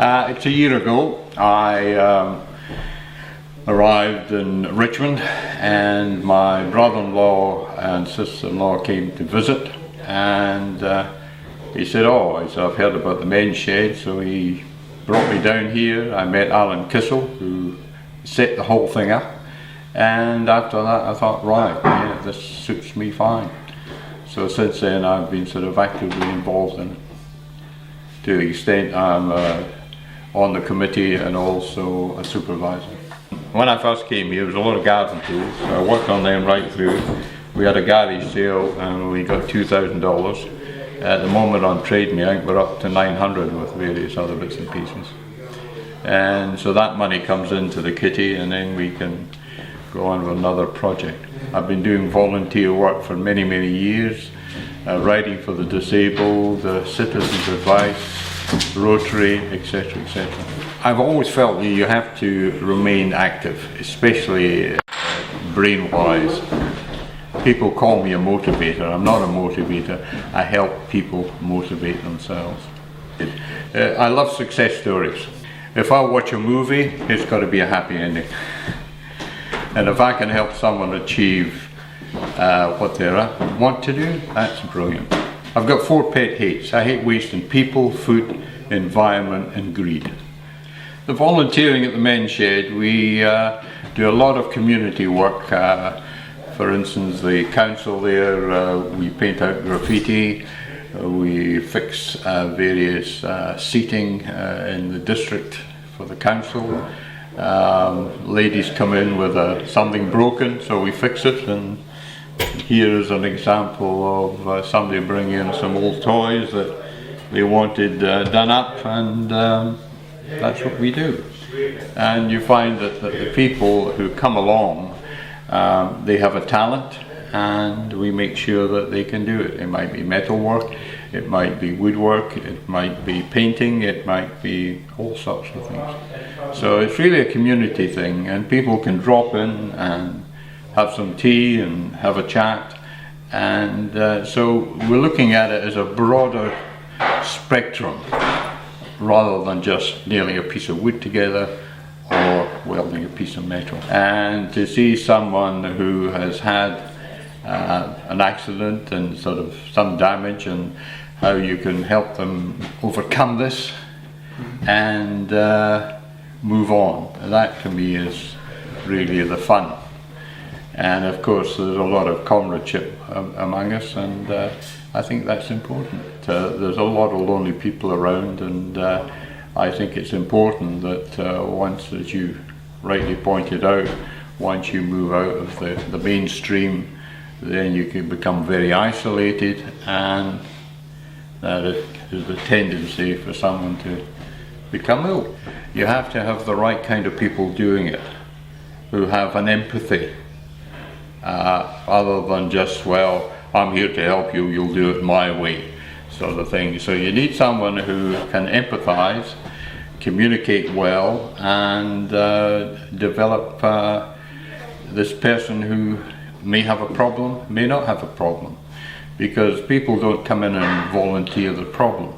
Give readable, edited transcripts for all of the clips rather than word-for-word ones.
It's a year ago. I arrived in Richmond and my brother-in-law and sister-in-law came to visit, and he said, I've heard about the men's shed, so he brought me down here. I met Alan Kissel, who set the whole thing up, and after that I thought, right, yeah, this suits me fine. So since then I've been sort of actively involved in it. To the extent I'm on the committee and also a supervisor. When I first came here, there was a lot of garden tools, so I worked on them right through. We had a garage sale and we got $2,000. At the moment on Trade Me, I think we're up to 900 with various other bits and pieces. And so that money comes into the kitty and then we can go on with another project. I've been doing volunteer work for many, many years, writing for the disabled, Citizens Advice, Rotary, etc., etc. I've always felt that you have to remain active, especially brain-wise. People call me a motivator. I'm not a motivator. I help people motivate themselves. I love success stories. If I watch a movie, it's got to be a happy ending. And if I can help someone achieve what they want to do, that's brilliant. I've got 4 pet hates. I hate wasting people, food, environment and greed. The volunteering at the men's shed, we do a lot of community work. For instance, the council there, we paint out graffiti, we fix various seating in the district for the council. Ladies come in with something broken, so we fix it, and here is an example of somebody bringing in some old toys that they wanted done up, and that's what we do. And you find that the people who come along, they have a talent, and we make sure that they can do it. It might be metalwork, it might be woodwork, it might be painting, it might be all sorts of things. So it's really a community thing, and people can drop in and have some tea and have a chat, and so we're looking at it as a broader spectrum rather than just nailing a piece of wood together or welding a piece of metal. And to see someone who has had an accident and sort of some damage, and how you can help them overcome this and move on, that to me is really the fun. And of course there's a lot of comradeship among us, and I think that's important. There's a lot of lonely people around, and I think it's important that once, as you rightly pointed out, once you move out of the mainstream, then you can become very isolated, and that is a tendency for someone to become ill. You have to have the right kind of people doing it, who have an empathy, other than just, well, I'm here to help you, you'll do it my way, sort of thing. So you need someone who can empathize, communicate well, and develop this person who may have a problem, may not have a problem, because people don't come in and volunteer the problem.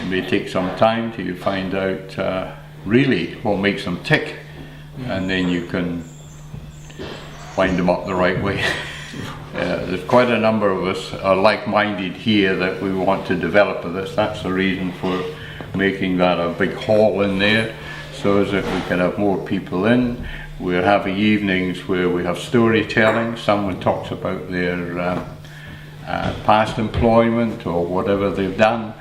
It may take some time till you find out really what makes them tick, and then you can wind them up the right way. There's quite a number of us are like-minded here that we want to develop this. That's the reason for making that a big hall in there, so that we can have more people in. We're having evenings where we have storytelling. Someone talks about their past employment or whatever they've done,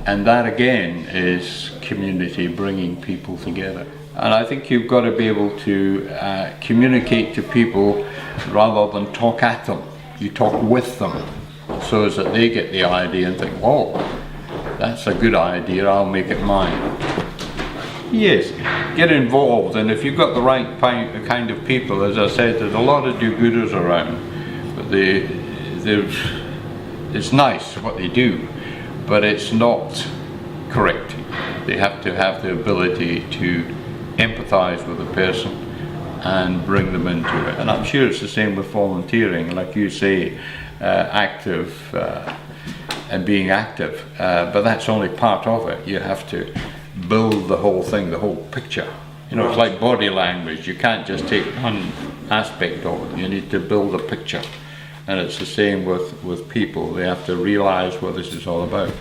and that again is community, bringing people together. And I think you've got to be able to communicate to people rather than talk at them. You talk with them, so that they get the idea and think, oh, that's a good idea, I'll make it mine. Yes, get involved, and if you've got the right kind of people, as I said, there's a lot of do-gooders around, but it's nice what they do, but it's not correct. They have to have the ability to empathize with a person and bring them into it. And I'm sure it's the same with volunteering, like you say, active and being active, but that's only part of it. You have to build the whole thing, the whole picture. You know, it's like body language. You can't just take one aspect of it. You need to build a picture. And it's the same with people. They have to realize what this is all about.